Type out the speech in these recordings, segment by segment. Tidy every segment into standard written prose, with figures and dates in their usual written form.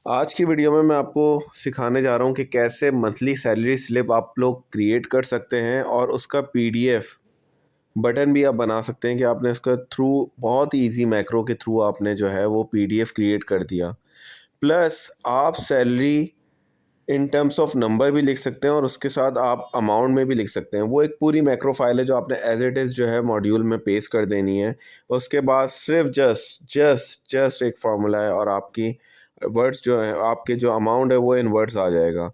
आज की वीडियो में मैं आपको सिखाने जा रहा हूँ कि कैसे मंथली सैलरी स्लिप आप लोग क्रिएट कर सकते हैं और उसका पीडीएफ बटन भी आप बना सकते हैं कि आपने उसका थ्रू बहुत ही इजी मैक्रो के थ्रू आपने जो है वो पीडीएफ क्रिएट कर दिया। प्लस आप salary in terms of number भी लिख सकते हैं और उसके साथ आप अमाउंट में भी लिख सकते हैं। वो एक पूरी मैक्रो फाइल है जो आपने एज इट इज़ जो है मॉड्यूल में पेस्ट कर देनी है। उसके बाद सिर्फ जस्ट जस्ट जस्ट एक फार्मूला है और आपकी वर्ड्स जो है, आपके जो अमाउंट है वो इन वर्ड्स आ जाएगा।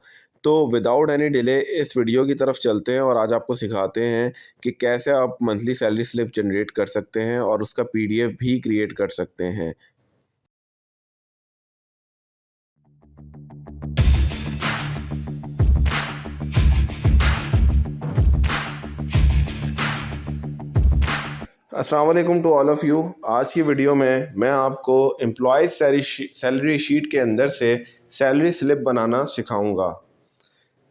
तो विदाउट एनी डिले इस वीडियो की तरफ चलते हैं और आज आपको सिखाते हैं कि कैसे आप मंथली सैलरी स्लिप जनरेट कर सकते हैं और उसका पीडीएफ भी क्रिएट कर सकते हैं। अस्सलाम वालेकुम टू ऑल ऑफ़ यू। आज की वीडियो में मैं आपको एम्प्लॉयज़ सैलरी शीट के अंदर से सैलरी स्लिप बनाना सिखाऊंगा।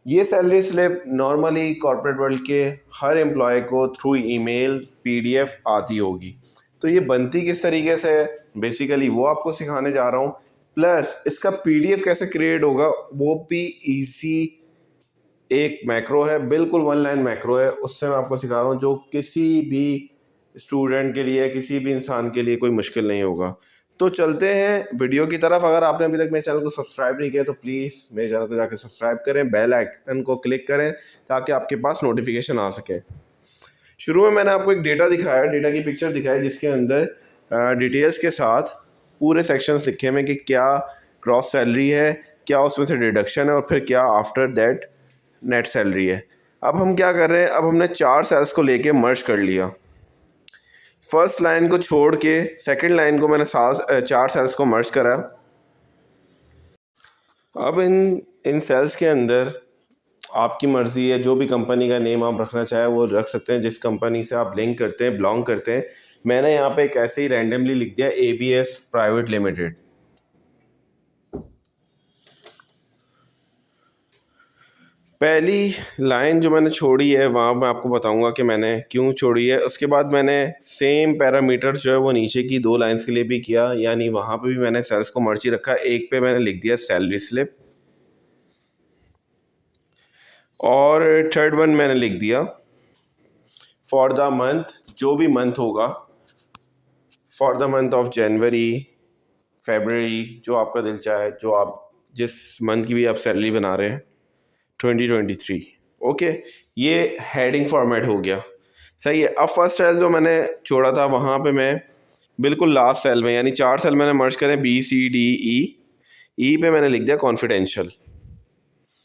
ये salary slip normally corporate world के हर एम्प्लॉय को थ्रू ईमेल पीडीएफ आती होगी। तो ये बनती किस तरीके से है बेसिकली वो आपको सिखाने जा रहा हूँ। प्लस इसका पीडीएफ कैसे क्रिएट होगा वो भी ईजी एक मैक्रो है, बिल्कुल वन लाइन मैक्रो है, उससे मैं आपको सिखा रहा हूँ जो किसी भी स्टूडेंट के लिए, किसी भी इंसान के लिए कोई मुश्किल नहीं होगा। तो चलते हैं वीडियो की तरफ। अगर आपने अभी तक मेरे चैनल को सब्सक्राइब नहीं किया तो प्लीज़ मेरे चैनल को जाकर सब्सक्राइब करें, बेल आइकन को क्लिक करें ताकि आपके पास नोटिफिकेशन आ सके। शुरू में मैंने आपको एक डेटा दिखाया, डेटा की पिक्चर दिखाई जिसके अंदर डिटेल्स के साथ पूरे सेक्शंस लिखे हैं कि क्या ग्रॉस सैलरी है, क्या उसमें से डिडक्शन है और फिर क्या आफ्टर दैट नेट सैलरी है। अब हम क्या कर रहे हैं, अब हमने 4 सेल्स को लेके मर्ज कर लिया। फर्स्ट लाइन को छोड़ के सेकंड लाइन को मैंने 4 सेल्स को मर्ज करा। अब इन इन सेल्स के अंदर आपकी मर्ज़ी है, जो भी कंपनी का नेम आप रखना चाहे वो रख सकते हैं, जिस कंपनी से आप लिंक करते हैं, बिलोंग करते हैं। मैंने यहाँ पे एक ऐसे ही रैंडमली लिख दिया एबीएस प्राइवेट लिमिटेड। पहली लाइन जो मैंने छोड़ी है वहाँ मैं आपको बताऊंगा कि मैंने क्यों छोड़ी है। उसके बाद मैंने सेम पैरामीटर्स जो है वो नीचे की 2 लाइंस के लिए भी किया, यानी वहाँ पे भी मैंने सेल्स को मर्ज ही रखा। एक पे मैंने लिख दिया सैलरी स्लिप और थर्ड वन मैंने लिख दिया फॉर द मंथ, जो भी मंथ होगा, for the month of January, February, जो आपका दिल चाहे, जो आप जिस मंथ की भी आप सैलरी बना रहे हैं 2023। ओके, ये हेडिंग फॉर्मेट हो गया। सही है। अब फर्स्ट सेल जो मैंने छोड़ा था वहाँ पे मैं बिल्कुल लास्ट सेल में, यानी 4 सेल मैंने मर्ज करें बी सी डी ई, ई पे मैंने लिख दिया कॉन्फिडेंशियल।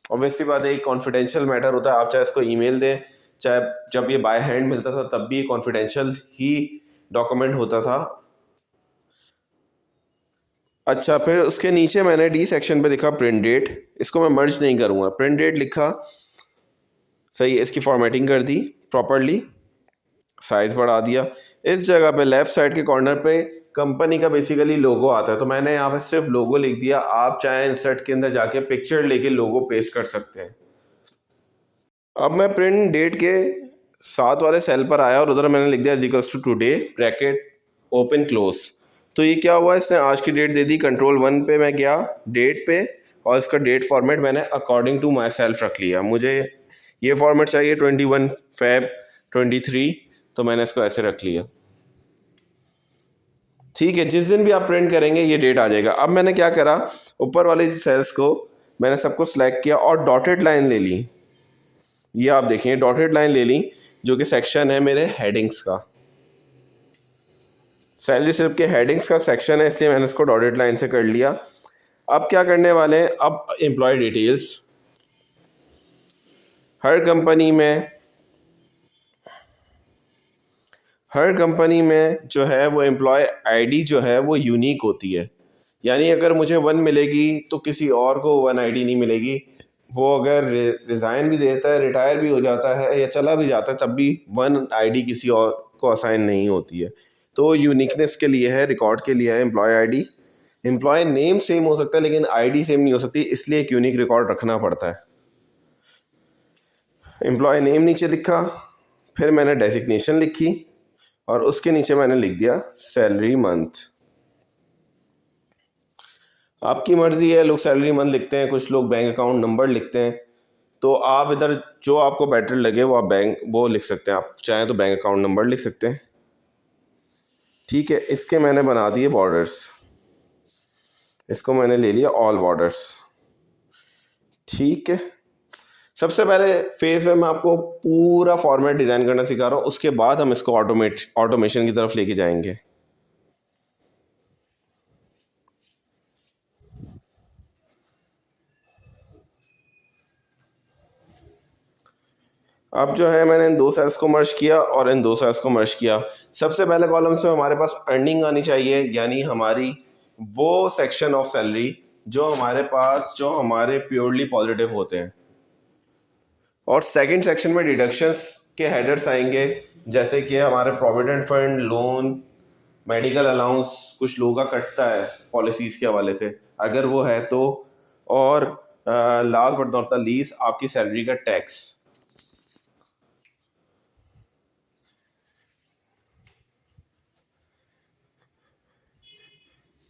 ऑब्वियसली बात है, कॉन्फिडेंशियल मैटर होता है, आप चाहे इसको ईमेल दें, चाहे जब ये बाय हैंड मिलता था तब भी कॉन्फिडेंशियल ही डॉक्यूमेंट होता था। अच्छा, फिर उसके नीचे मैंने डी सेक्शन पे लिखा प्रिंट डेट। इसको मैं मर्ज नहीं करूँगा, प्रिंट डेट लिखा। सही है, इसकी फॉर्मेटिंग कर दी प्रॉपरली, साइज़ बढ़ा दिया। इस जगह पे लेफ़्ट साइड के कॉर्नर पे कंपनी का बेसिकली लोगो आता है, तो मैंने यहाँ पे सिर्फ लोगो लिख दिया। आप चाहे इंसर्ट के अंदर जाके पिक्चर लेके लोगो पेस्ट कर सकते हैं। अब मैं प्रिंट डेट के साथ वाले सेल पर आया और उधर मैंने लिख दिया equals to today bracket open close. तो ये क्या हुआ, इसने आज की डेट दे दी। कंट्रोल 1 पे मैं गया डेट पे और इसका डेट फॉर्मेट मैंने अकॉर्डिंग टू माई सेल्फ रख लिया। मुझे ये फॉर्मेट चाहिए 21 Feb 23, तो मैंने इसको ऐसे रख लिया। ठीक है, जिस दिन भी आप प्रिंट करेंगे ये डेट आ जाएगा। अब मैंने क्या करा, ऊपर वाले सेल्स को मैंने सबको सिलेक्ट किया और डॉटेड लाइन ले ली। ये आप देखें डॉटेड लाइन ले ली, जो कि सेक्शन है मेरे हेडिंग्स का। सैलरी स्लिप के हेडिंग्स का सेक्शन है, इसलिए मैंने इसको डॉटेड लाइन से कर लिया। अब क्या करने वाले हैं, अब एम्प्लॉय डिटेल्स। हर कंपनी में हर कंपनी में जो है वो एम्प्लॉय आईडी जो है वो यूनिक होती है। यानी अगर मुझे 1 मिलेगी तो किसी और को 1 आईडी नहीं मिलेगी। वो अगर रिज़ाइन भी देता है, रिटायर भी हो जाता है या चला भी जाता है, तब भी 1 आईडी किसी और को असाइन नहीं होती है। तो यूनिकनेस के लिए है, रिकॉर्ड के लिए है employee ID. Employee name same हो सकता है लेकिन आईडी सेम नहीं हो सकती, इसलिए एक यूनिक रिकॉर्ड रखना पड़ता है। एम्प्लॉय नेम नीचे लिखा, फिर मैंने डेजिग्नेशन लिखी और उसके नीचे मैंने लिख दिया सैलरी मंथ। आपकी मर्ज़ी है, लोग सैलरी मंथ लिखते हैं, कुछ लोग बैंक अकाउंट नंबर लिखते हैं। तो आप इधर जो आपको बेटर लगे वो आप वो लिख सकते हैं। आप चाहें तो बैंक अकाउंट नंबर लिख सकते हैं। ठीक है, इसके मैंने बना दिए बॉर्डर्स। इसको मैंने ले लिया ऑल बॉर्डर्स। ठीक है, सबसे पहले फेज़ में मैं आपको पूरा फॉर्मेट डिज़ाइन करना सिखा रहा हूँ, उसके बाद हम इसको ऑटोमेशन की तरफ लेके जाएंगे। अब जो है मैंने इन दो सेल्स को मर्ज किया और इन दो सेल्स को मर्ज किया। सबसे पहले कॉलम से हमारे पास अर्निंग आनी चाहिए, यानी हमारी वो सेक्शन ऑफ सैलरी जो हमारे प्योरली पॉजिटिव होते हैं। और सेकंड सेक्शन में डिडक्शंस के हेडर्स आएंगे, जैसे कि हमारे provident fund, loan, medical allowance कुछ लोगों का कटता है पॉलिसीज़ के हवाले से, अगर वो है तो। और last but not the least आपकी सैलरी का टैक्स।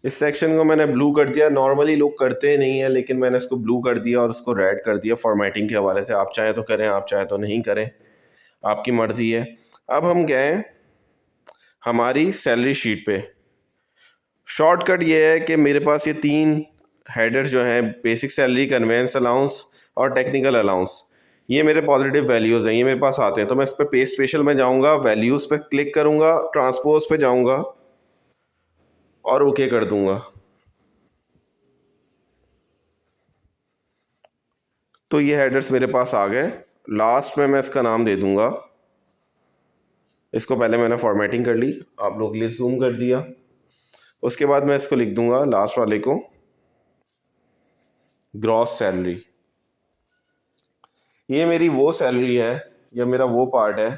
इस सेक्शन को मैंने ब्लू कर दिया। नॉर्मली लोग करते नहीं है, लेकिन मैंने इसको ब्लू कर दिया और उसको रेड कर दिया फॉर्मेटिंग के हवाले से। आप चाहें तो करें, आप चाहें तो नहीं करें, आपकी मर्ज़ी है। अब हम गए हमारी सैलरी शीट पे। शॉर्टकट ये है कि मेरे पास ये तीन हेडर्स जो हैं, बेसिक सैलरी, कन्वेंस अलाउंस और टेक्निकल अलाउंस, ये मेरे पॉजिटिव वैल्यूज़ हैं, ये मेरे पास आते हैं। तो मैं इस पर पे स्पेशल में जाऊंगा, वैल्यूज़ पे क्लिक करूंगा, ट्रांसपोज पे जाऊंगा और ओके कर दूंगा। तो ये हेडर्स मेरे पास आ गए। लास्ट में मैं इसका नाम दे दूंगा, इसको पहले मैंने फॉर्मेटिंग कर ली, आप लोग के लिए जूम कर दिया। उसके बाद मैं इसको लिख दूंगा लास्ट वाले को ग्रॉस सैलरी। ये मेरी वो सैलरी है, या मेरा वो पार्ट है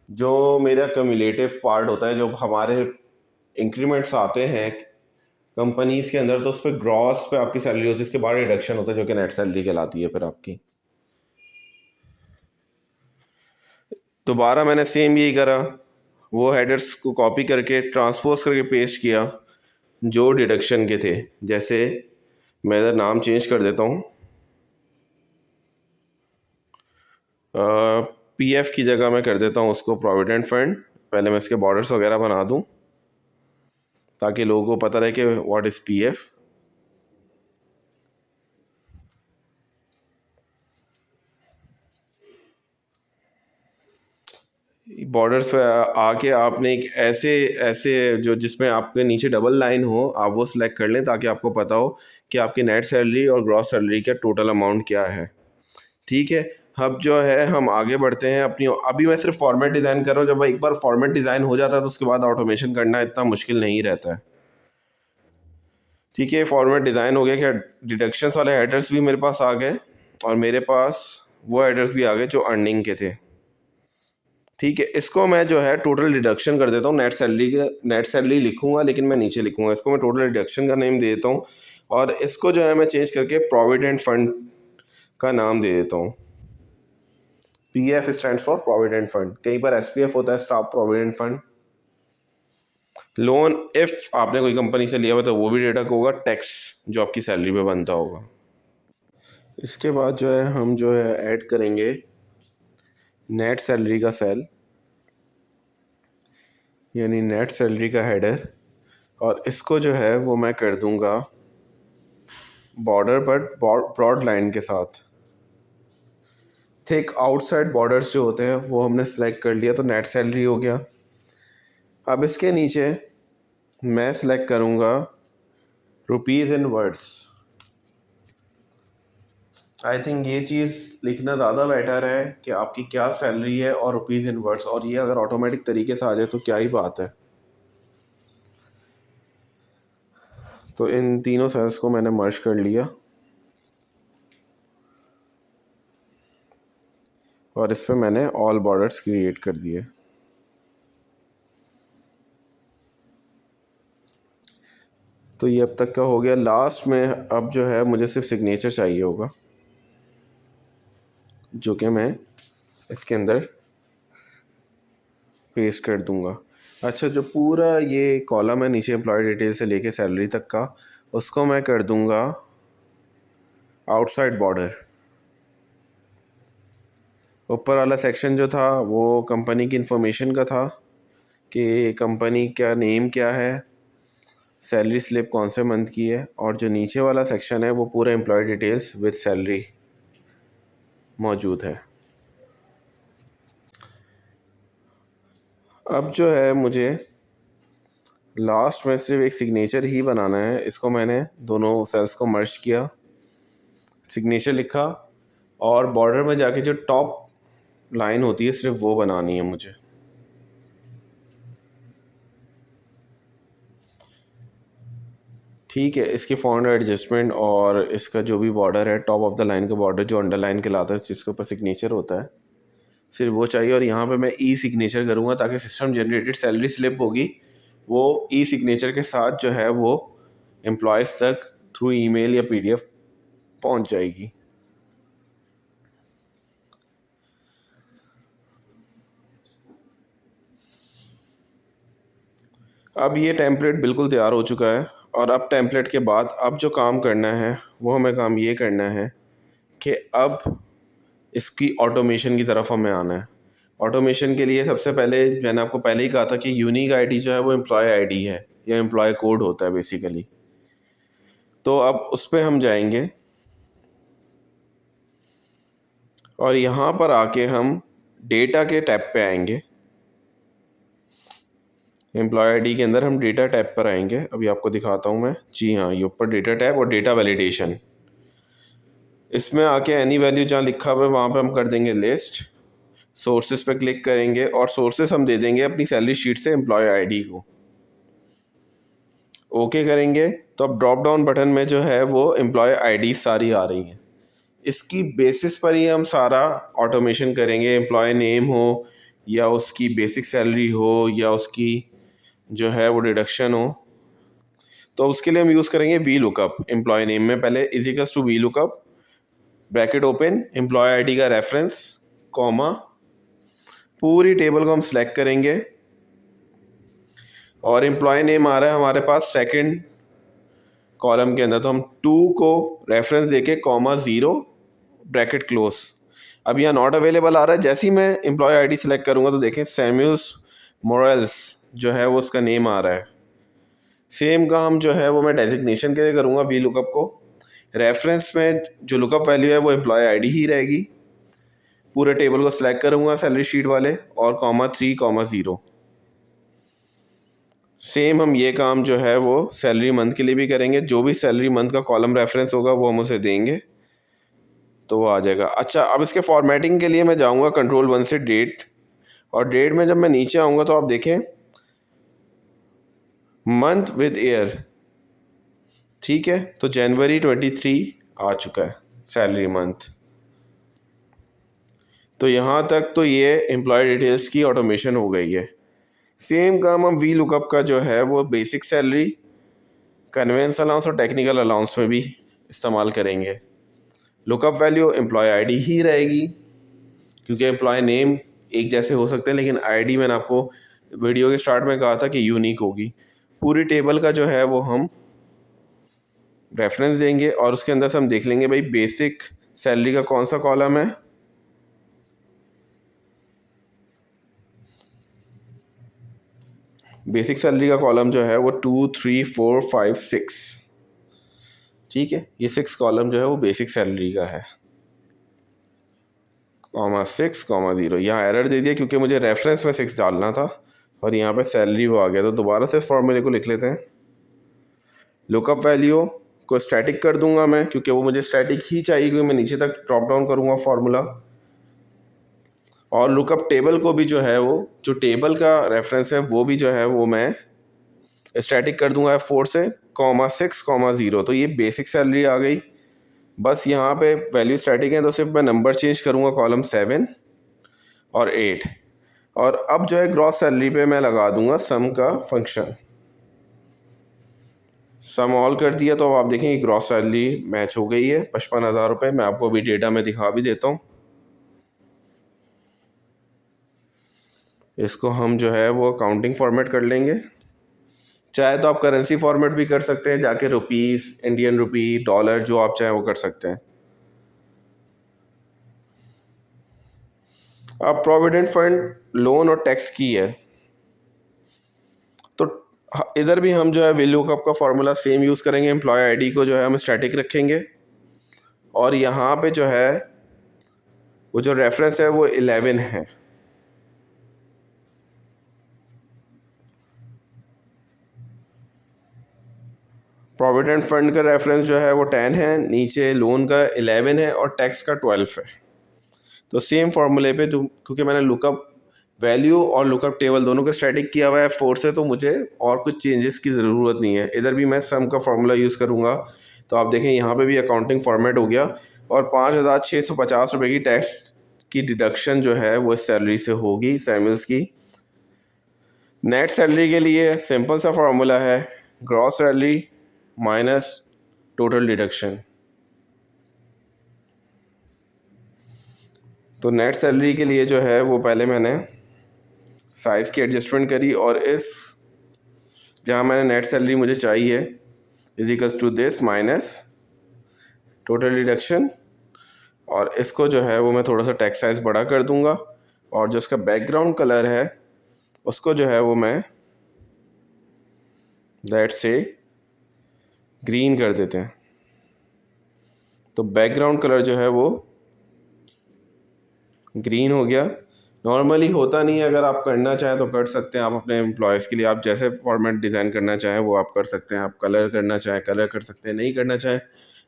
जो मेरा कम्युलेटिव पार्ट होता है। जो हमारे इंक्रीमेंट्स आते हैं कंपनीज़ के अंदर, तो उस पर ग्रॉस पे आपकी सैलरी होती है, इसके बाद रिडक्शन होता है जो कि नेट सैलरी कहलाती है फिर आपकी। दोबारा मैंने सेम यही करा, वो हेडर्स को कॉपी करके ट्रांसपोज करके पेस्ट किया जो डिडक्शन के थे। जैसे मैं इधर नाम चेंज कर देता हूँ, पीएफ की जगह मैं कर देता हूँ उसको प्रोविडेंट फंड। पहले मैं इसके बॉर्डर्स वगैरह बना दूँ ताकि लोगों को पता रहे कि व्हाट इज़ पीएफ। बॉर्डर्स पे आके आपने एक ऐसे ऐसे जो जिसमें आपके नीचे डबल लाइन हो, आप वो सिलेक्ट कर लें ताकि आपको पता हो कि आपकी नेट सैलरी और ग्रॉस सैलरी का टोटल अमाउंट क्या है। ठीक है, अब जो है हम आगे बढ़ते हैं अपनी। अभी मैं सिर्फ फॉर्मेट डिज़ाइन कर रहा हूँ। जब एक बार फॉर्मेट डिज़ाइन हो जाता है तो उसके बाद ऑटोमेशन करना इतना मुश्किल नहीं रहता है। ठीक है, फॉर्मेट डिज़ाइन हो गया। क्या डिडक्शंस वाले हेडर्स भी मेरे पास आ गए और मेरे पास वो हेडर्स भी आ गए जो अर्निंग के थे। ठीक है, इसको मैं जो है टोटल डिडक्शन कर देता हूँ। नेट सैलरी लिखूंगा, लेकिन मैं नीचे लिखूंगा, इसको मैं टोटल डिडक्शन का नेम दे देता हूँ। और इसको जो है मैं चेंज करके प्रोविडेंट फंड का नाम दे देता हूँ। P F stand for provident fund. कहीं पर एस पी एफ होता है, staff provident fund. Loan, if आपने कोई कंपनी से लिया हुआ तो वो भी डिडक्ट होगा। टैक्स जो आपकी सैलरी पे बनता होगा। इसके बाद जो है हम जो है ऐड करेंगे नेट सैलरी का सेल, यानी नेट सैलरी का हेडर। और इसको जो है वो मैं कर दूंगा बॉर्डर पर ब्रॉड लाइन के साथ। थिक आउटसाइड बॉर्डर्स जो होते हैं वो हमने सेलेक्ट कर लिया, तो नेट सैलरी हो गया। अब इसके नीचे मैं सेलेक्ट करूंगा rupees in words. I think ये चीज़ लिखना ज़्यादा बेटर है कि आपकी क्या सैलरी है और रुपीज़ इन वर्ड्स, और ये अगर ऑटोमेटिक तरीके से आ जाए तो क्या ही बात है। तो इन तीनों सेल्स को मैंने मर्ज कर लिया और इस पर मैंने ऑल बॉर्डर्स क्रिएट कर दिए। तो ये अब तक का हो गया। लास्ट में अब जो है मुझे सिर्फ सिग्नेचर चाहिए होगा, जो कि मैं इसके अंदर पेस्ट कर दूंगा। अच्छा, जो पूरा ये कॉलम है नीचे एम्प्लॉय डिटेल से लेके सैलरी तक का, उसको मैं कर दूंगा आउटसाइड बॉर्डर। ऊपर वाला सेक्शन जो था वो कंपनी की इन्फॉर्मेशन का था कि कंपनी का नेम क्या है, सैलरी स्लिप कौन से मंथ की है, और जो नीचे वाला सेक्शन है वो पूरा एम्प्लॉय डिटेल्स विद सैलरी मौजूद है। अब जो है मुझे लास्ट में सिर्फ एक सिग्नेचर ही बनाना है। इसको मैंने दोनों सेल्स को मर्ज किया, सिग्नेचर लिखा, और बॉर्डर में जाके जो टॉप लाइन होती है सिर्फ वो बनानी है मुझे। ठीक है, इसकी फॉन्ट एडजस्टमेंट और इसका जो भी बॉर्डर है, टॉप ऑफ द लाइन का बॉर्डर जो अंडरलाइन कहलाता है, जिसके ऊपर सिग्नेचर होता है, सिर्फ वो चाहिए। और यहाँ पे मैं ई सिग्नेचर करूँगा ताकि सिस्टम जनरेटेड सैलरी स्लिप होगी वो ई सिग्नेचर के साथ जो है वो एम्प्लॉयज़ तक थ्रू ईमेल या पीडीएफ पहुँच जाएगी। अब ये टेम्पलेट बिल्कुल तैयार हो चुका है, और अब टेम्पलेट के बाद अब जो काम करना है वो हमें काम ये करना है कि अब इसकी ऑटोमेशन की तरफ हमें आना है। ऑटोमेशन के लिए सबसे पहले मैंने आपको पहले ही कहा था कि यूनिक आईडी जो है वो एम्प्लॉय आईडी है या एम्प्लॉय कोड होता है बेसिकली। तो अब उस पर हम जाएंगे और यहाँ पर आके हम डेटा के टैब पे आएंगे। एम्प्लॉय आईडी के अंदर हम डेटा टैब पर आएंगे। अभी आपको दिखाता हूँ मैं। जी हाँ, ये ऊपर डेटा टैब और डेटा वैलिडेशन। इसमें आके एनी वैल्यू जहाँ लिखा हुआ है वहाँ पे हम कर देंगे लिस्ट। सोर्सेज पे क्लिक करेंगे और सोर्सेज हम दे देंगे अपनी सैलरी शीट से एम्प्लॉय आईडी को। ओके करेंगे तो अब ड्रॉप डाउन बटन में जो है वो एम्प्लॉय आईडी सारी आ रही हैं। इसकी बेसिस पर ही हम सारा ऑटोमेशन करेंगे। एम्प्लॉय नेम हो या उसकी बेसिक सैलरी हो या उसकी जो है वो डिडक्शन हो, तो उसके लिए हम यूज़ करेंगे वी लुकअप। एम्प्लॉय नेम में पहले equals to V lookup, bracket open, employee ID का रेफरेंस, कॉमा, पूरी टेबल को हम सेलेक्ट करेंगे और एम्प्लॉय नेम आ रहा है हमारे पास सेकंड कॉलम के अंदर, तो हम 2 को रेफरेंस देके कॉमा 0 ब्रैकेट क्लोज। अब यहाँ नॉट अवेलेबल आ रहा है। जैसे ही मैं एम्प्लॉय आईडी सेलेक्ट करूँगा तो देखें सैम्यूल्स मोरेल्स जो है वो उसका नेम आ रहा है। सेम काम जो है वो मैं डेजिग्नेशन के लिए करूँगा वी लुकअप को। रेफरेंस में जो लुकअप वैल्यू है वो एम्प्लॉय आईडी ही रहेगी। पूरे टेबल को सिलेक्ट करूँगा सैलरी शीट वाले और कॉमा 3 कॉमा 0। सेम हम ये काम जो है वो सैलरी मंथ के लिए भी करेंगे। जो भी सैलरी मंथ का कॉलम रेफरेंस होगा वो हम उसे देंगे तो वो आ जाएगा। अच्छा, अब इसके फॉर्मेटिंग के लिए मैं जाऊँगा कंट्रोल 1 से डेट, और डेट में जब मैं नीचे आऊँगा तो आप देखें मंथ विद ईयर। ठीक है, तो जनवरी 23 आ चुका है सैलरी मंथ। तो यहाँ तक तो ये एम्प्लॉय डिटेल्स की ऑटोमेशन हो गई है। सेम काम हम वी लुकअप का जो है वो बेसिक सैलरी, कन्वेंस अलाउंस और टेक्निकल अलाउंस में भी इस्तेमाल करेंगे। लुकअप वैल्यू एम्प्लॉय आईडी ही रहेगी क्योंकि एम्प्लॉय नेम एक जैसे हो सकते हैं, लेकिन आईडी मैंने आपको वीडियो के स्टार्ट में कहा था कि यूनिक होगी। पूरी टेबल का जो है वो हम रेफरेंस देंगे और उसके अंदर से हम देख लेंगे भाई बेसिक सैलरी का कौन सा कॉलम है। बेसिक सैलरी का कॉलम जो है वो 2, 3, 4, 5, 6। ठीक है, ये 6 कॉलम जो है वो बेसिक सैलरी का है। Comma 6 comma 0। यहाँ एरर दे दिया क्योंकि मुझे रेफरेंस में 6 डालना था और यहाँ पे सैलरी वो आ गया। तो दोबारा से फॉर्मूले को लिख लेते हैं। लुकअप वैल्यू को स्टैटिक कर दूंगा मैं क्योंकि वो मुझे स्टैटिक ही चाहिए, क्योंकि मैं नीचे तक ड्रॉप डाउन करूँगा फार्मूला। और लुकअप टेबल को भी जो है वो जो टेबल का रेफरेंस है वो भी जो है वो मैं स्टैटिक कर दूंगा F4 से, कॉमा 6 कॉमा 0। तो ये बेसिक सैलरी आ गई। बस यहाँ पे वैल्यू स्टैटिक है तो सिर्फ मैं नंबर चेंज करूँगा कॉलम 7 और 8। और अब जो है ग्रॉस सैलरी पे मैं लगा दूंगा सम का फंक्शन। सम ऑल कर दिया तो अब आप देखें ग्रॉस सैलरी मैच हो गई है 55,000 रुपये। मैं आपको अभी डेटा में दिखा भी देता हूँ। इसको हम जो है वो अकाउंटिंग फॉर्मेट कर लेंगे। चाहे तो आप करेंसी फॉर्मेट भी कर सकते हैं, जाके रुपीस, इंडियन रुपी, डॉलर, जो आप चाहें वो कर सकते हैं। अब प्रोविडेंट फंड, लोन और टैक्स की है, तो इधर भी हम जो है VLOOKUP का फॉर्मूला सेम यूज़ करेंगे। एम्प्लॉय आईडी को जो है हम स्टैटिक रखेंगे और यहाँ पे जो है वो जो रेफरेंस है वो 11 है। प्रोविडेंट फंड का रेफरेंस जो है वो 10 है, नीचे लोन का 11 है और टैक्स का 12 है। तो सेम फार्मूले पे क्योंकि मैंने लुकअप वैल्यू और लुकअप टेबल दोनों का स्टैटिक किया हुआ है F4 से, तो मुझे और कुछ चेंजेस की ज़रूरत नहीं है। इधर भी मैं सम का फार्मूला यूज़ करूँगा। तो आप देखें यहाँ पे भी अकाउंटिंग फॉर्मेट हो गया और 5,650 रुपये की टैक्स की डिडक्शन जो है वो इस सैलरी से होगी, सैम्यूल्स की। नेट सैलरी के लिए सिंपल सा फार्मूला है, gross salary minus total deduction. तो नेट सैलरी के लिए जो है वो पहले मैंने साइज़ की एडजस्टमेंट करी और इस जहाँ मैंने नेट सैलरी मुझे चाहिए is equals to this minus total deduction, और इसको जो है वो मैं थोड़ा सा टेक्स्ट साइज़ बड़ा कर दूंगा और जो इसका बैकग्राउंड कलर है उसको जो है वो मैं दैट से ग्रीन कर देते हैं। तो बैकग्राउंड कलर जो है वो ग्रीन हो गया। नॉर्मली होता नहीं है, अगर आप करना चाहें तो कर सकते हैं। आप अपने एम्प्लॉयज़ के लिए आप जैसे फॉर्मेट डिज़ाइन करना चाहें वो आप कर सकते हैं। आप कलर करना चाहें कलर कर सकते हैं, नहीं करना चाहें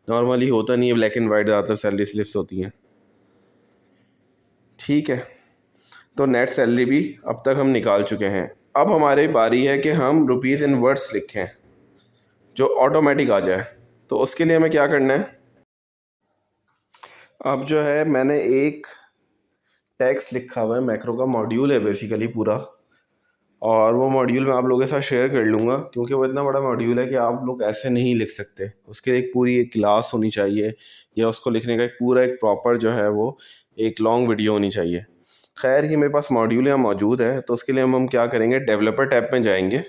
नॉर्मली होता नहीं है, ब्लैक एंड वाइट ज़्यादातर सैलरी स्लिप्स होती हैं। ठीक है, तो नेट सैलरी भी अब तक हम निकाल चुके हैं। अब हमारी बारी है कि हम रुपीज़ इन वर्ड्स लिखें जो ऑटोमेटिक आ जाए। तो उसके लिए हमें क्या करना है, अब जो है मैंने एक टेक्स्ट लिखा हुआ है, मैक्रो का मॉड्यूल है बेसिकली पूरा, और वो मॉड्यूल मैं आप लोगों के साथ शेयर कर लूँगा क्योंकि वो इतना बड़ा मॉड्यूल है कि आप लोग ऐसे नहीं लिख सकते। उसके एक पूरी एक क्लास होनी चाहिए या उसको लिखने का एक पूरा एक प्रॉपर जो है वो एक लॉन्ग वीडियो होनी चाहिए। खैर ये मेरे पास मॉड्यूल यहाँ मौजूद है, तो उसके लिए हम क्या करेंगे, डेवलपर टैब में जाएंगे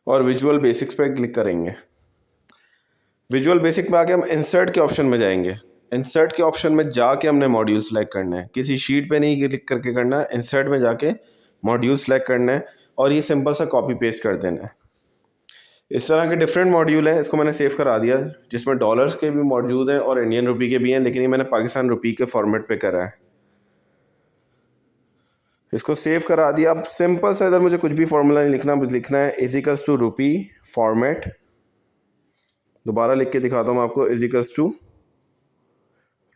और विजुअल बेसिक्स पे क्लिक करेंगे। विजुअल बेसिक में आके हम इंसर्ट के ऑप्शन में जाएंगे। इंसर्ट के ऑप्शन में जाके हमने मॉड्यूल सेलेक्ट करना है, किसी शीट पे नहीं क्लिक करके करना है, इंसर्ट में जाके मॉड्यूल सेलेक्ट करना है और ये सिंपल सा कॉपी पेस्ट कर देना है। इस तरह के डिफरेंट मॉड्यूल हैं, इसको मैंने सेव करा दिया, जिसमें डॉलर्स के भी मौजूद हैं और इंडियन रुपी के भी हैं, लेकिन ये मैंने पाकिस्तान रुपी के फॉर्मेट पे करा है। इसको सेव करा दिया। अब सिंपल सा इधर मुझे कुछ भी फॉर्मूला नहीं लिखना, बस लिखना है इजिकल्स टू रुपी फॉर्मेट। दोबारा लिख के दिखाता हूँ आपको, इजिकल्स टू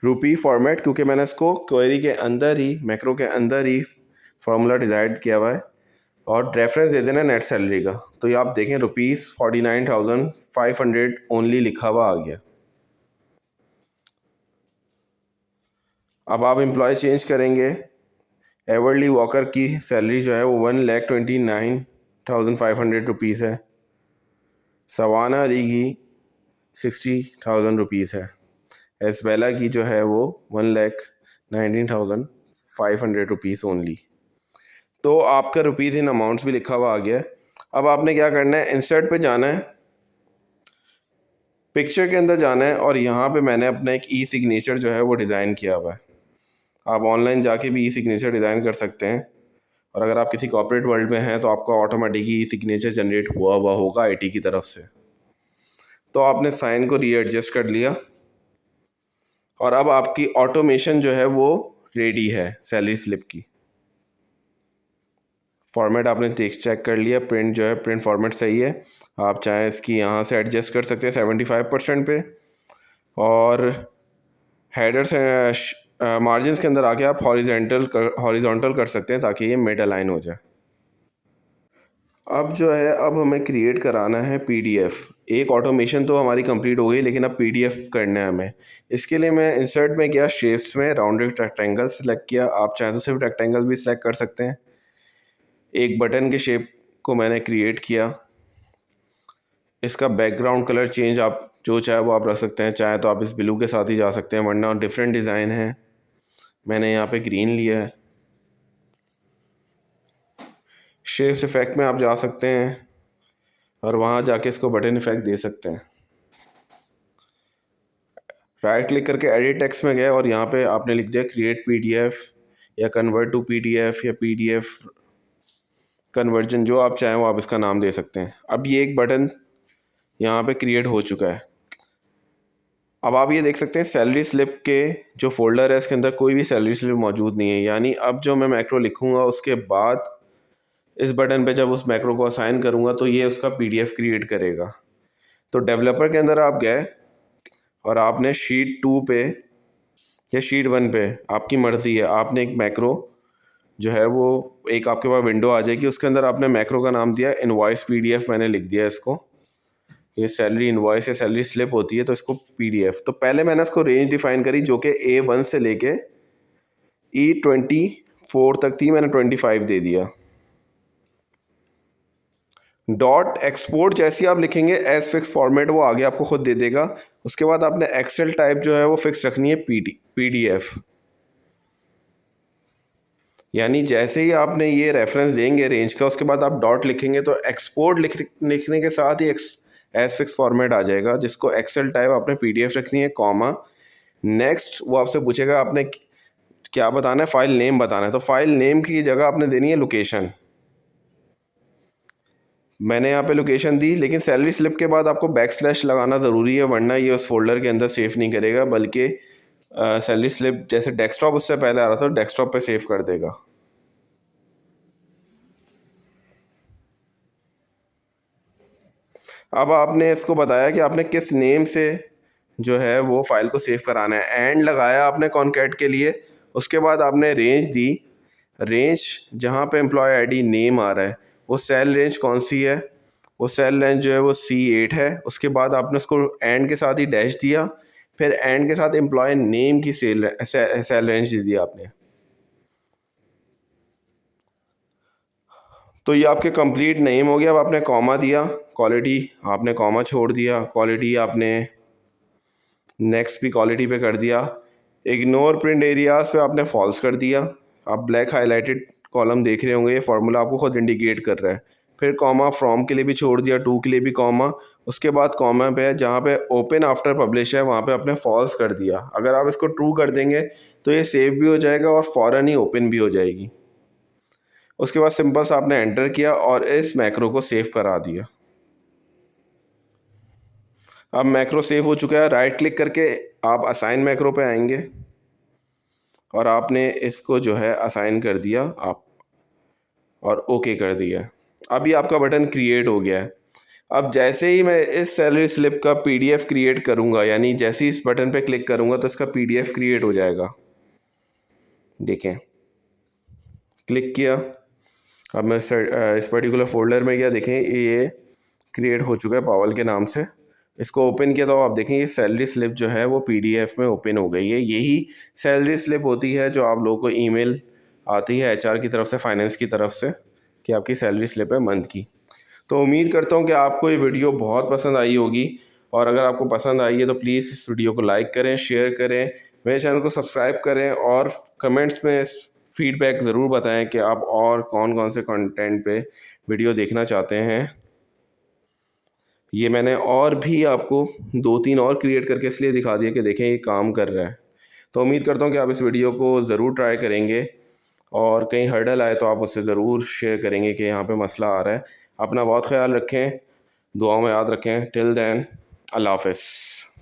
रुपी फॉर्मेट, क्योंकि मैंने इसको क्वेरी के अंदर ही, मैक्रो के अंदर ही फार्मूला डिसाइड किया हुआ है और रेफरेंस दे देना नेट सैलरी का। तो ये आप देखें ₹49,500 ओनली लिखा हुआ आ गया। अब आप एम्प्लॉय चेंज करेंगे, एवरली वॉकर की सैलरी जो है वो 1,29,500 रुपीज़ है, सवाना अली की 60,000 रुपीज़ है, एसबेला की जो है वो 1,19,500 रुपीज़ ओनली। तो आपका रुपीज़ इन अमाउंट्स भी लिखा हुआ आ गया है। अब आपने क्या करना है, इंसर्ट पे जाना है, पिक्चर के अंदर जाना है और यहाँ पे मैंने अपना एक ई सिग्नेचर जो है वो डिज़ाइन किया हुआ है। आप ऑनलाइन जाके भी ई सिग्नेचर डिज़ाइन कर सकते हैं और अगर आप किसी कॉर्पोरेट वर्ल्ड में हैं तो आपका ऑटोमेटिक ई सिग्नेचर जनरेट हुआ हुआ होगा आईटी की तरफ से। तो आपने साइन को रीएडजस्ट कर लिया और अब आपकी ऑटोमेशन जो है वो रेडी है सैलरी स्लिप की। फॉर्मेट आपने चेक कर लिया, प्रिंट जो है प्रिंट फॉर्मेट सही है। आप चाहें इसकी यहाँ से एडजस्ट कर सकते हैं 75% पे, और हेडर्स मार्जिन्स के अंदर आके आप हॉरिजॉन्टल कर सकते हैं ताकि ये मिड अलाइन हो जाए। अब जो है अब हमें क्रिएट कराना है पीडीएफ। एक ऑटोमेशन तो हमारी कंप्लीट हो गई, लेकिन अब पीडीएफ करना है हमें। इसके लिए मैं इंसर्ट में गया, शेप्स में राउंडेड रेक्टेंगल सेलेक्ट किया। आप चाहें तो सिर्फ रेक्टेंगल भी सिलेक्ट कर सकते हैं। एक बटन के शेप को मैंने क्रिएट किया। इसका बैकग्राउंड कलर चेंज आप जो चाहे वो आप रख सकते हैं, चाहे तो आप इस ब्लू के साथ ही जा सकते हैं, वरना डिफरेंट डिज़ाइन है। मैंने यहाँ पे ग्रीन लिया है। शेप्स इफ़ेक्ट में आप जा सकते हैं और वहाँ जाके इसको बटन इफ़ेक्ट दे सकते हैं। राइट क्लिक करके एडिट टेक्स्ट में गए और यहाँ पे आपने लिख दिया क्रिएट पीडीएफ या कन्वर्ट टू पीडीएफ या पीडीएफ कन्वर्जन, जो आप चाहें वो आप इसका नाम दे सकते हैं। अब ये एक बटन यहाँ पे क्रिएट हो चुका है। अब आप ये देख सकते हैं सैलरी स्लिप के जो फोल्डर है इसके अंदर कोई भी सैलरी स्लिप मौजूद नहीं है। यानी अब जो मैं मैक्रो लिखूँगा उसके बाद इस बटन पे जब उस मैक्रो को असाइन करूँगा तो ये उसका पीडीएफ क्रिएट करेगा। तो डेवलपर के अंदर आप गए और आपने शीट 2 पे या शीट 1 पे, आपकी मर्ज़ी है, आपने एक मैक्रो जो है वो एक आपके पास विंडो आ जाएगी, उसके अंदर आपने मैक्रो का नाम दिया इनवॉइस पीडीएफ, मैंने लिख दिया इसको। ये सैलरी इनवॉइस या सैलरी स्लिप होती है तो इसको पीडीएफ। तो पहले मैंने इसको रेंज डिफाइन करी जो कि A1 से लेके E24 तक थी, मैंने 25 दे दिया। डॉट एक्सपोर्ट जैसे आप लिखेंगे एज फिक्स फॉर्मेट वो आगे आपको खुद दे देगा। उसके बाद आपने एक्सेल टाइप जो है वो फिक्स रखनी है पीडीएफ। यानी जैसे ही आपने ये रेफरेंस देंगे रेंज का, उसके बाद आप डॉट लिखेंगे तो एक्सपोर्ट लिखने के साथ ही एज फिक्स फॉर्मेट आ जाएगा, जिसको एक्सेल टाइप आपने पीडीएफ रखनी है, कॉमा। नेक्स्ट वो आपसे पूछेगा आपने क्या बताना है, फाइल नेम बताना है। तो फाइल नेम की जगह आपने देनी है लोकेशन। मैंने यहाँ पे लोकेशन दी, लेकिन सैलरी स्लिप के बाद आपको बैकस्लैश लगाना ज़रूरी है, वरना ये उस फोल्डर के अंदर सेव नहीं करेगा, बल्कि सैलरी स्लिप जैसे डेस्कटॉप उससे पहले आ रहा था डेस्कटॉप पे सेव कर देगा। अब आपने इसको बताया कि आपने किस नेम से जो है वो फाइल को सेव कराना है। एंड लगाया आपने कॉन्कैट के लिए। उसके बाद आपने रेंज दी। रेंज जहाँ पे एम्प्लॉय आईडी नेम आ रहा है वो सेल रेंज कौन सी है, वो सेल रेंज जो है वो C8 है। उसके बाद आपने उसको एंड के साथ ही डैश दिया, फिर एंड के साथ एम्प्लॉय नेम की सेल रेंज दे दी आपने। तो ये आपके कंप्लीट नेम हो गया। अब आपने कॉमा दिया, क्वालिटी आपने कॉमा छोड़ दिया, क्वालिटी आपने नेक्स्ट भी क्वालिटी पे कर दिया। इग्नोर प्रिंट एरियाज़ पे आपने फॉल्स कर दिया। आप ब्लैक हाईलाइटेड कॉलम देख रहे होंगे, ये फार्मूला आपको खुद इंडिकेट कर रहा है। फिर कॉमा फ्रॉम के लिए भी छोड़ दिया, टू के लिए भी कॉमा। उसके बाद कॉमा पे जहाँ पे ओपन आफ्टर पब्लिश है वहाँ पे आपने फॉल्स कर दिया। अगर आप इसको ट्रू कर देंगे तो ये सेव भी हो जाएगा और फ़ौरन ही ओपन भी हो जाएगी। उसके बाद सिंपल सा आपने एंटर किया और इस मैक्रो को सेव करा दिया। अब मैक्रो सेव हो चुका है। राइट क्लिक करके आप असाइन मैक्रो पे आएंगे और आपने इसको जो है असाइन कर दिया आप और ओके कर दिया। अभी आपका बटन क्रिएट हो गया है। अब जैसे ही मैं इस सैलरी स्लिप का पीडीएफ क्रिएट करूंगा, यानी जैसे ही इस बटन पे क्लिक करूंगा तो इसका पीडीएफ क्रिएट हो जाएगा। देखें, क्लिक किया, अब मैं इस पर्टिकुलर फोल्डर में गया, देखें ये क्रिएट हो चुका है पावल के नाम से। इसको ओपन किया तो आप देखें ये सैलरी स्लिप जो है वो पीडीएफ में ओपन हो गई है। यही सैलरी स्लिप होती है जो आप लोगों को ईमेल आती है एचआर की तरफ से, फाइनेंस की तरफ से, कि आपकी सैलरी स्लिप है मंथ की। तो उम्मीद करता हूँ कि आपको ये वीडियो बहुत पसंद आई होगी, और अगर आपको पसंद आई है तो प्लीज़ इस वीडियो को लाइक करें, शेयर करें, मेरे चैनल को सब्सक्राइब करें और कमेंट्स में फीडबैक ज़रूर बताएं कि आप और कौन कौन से कंटेंट पे वीडियो देखना चाहते हैं। ये मैंने और भी आपको 2-3 और क्रिएट करके इसलिए दिखा दिया कि देखें ये काम कर रहा है। तो उम्मीद करता हूँ कि आप इस वीडियो को ज़रूर ट्राई करेंगे और कहीं हर्डल आए तो आप मुझसे ज़रूर शेयर करेंगे कि यहाँ पे मसला आ रहा है। अपना बहुत ख्याल रखें, दुआओं में याद रखें। टिल देन, अल्लाह हाफ़िज़।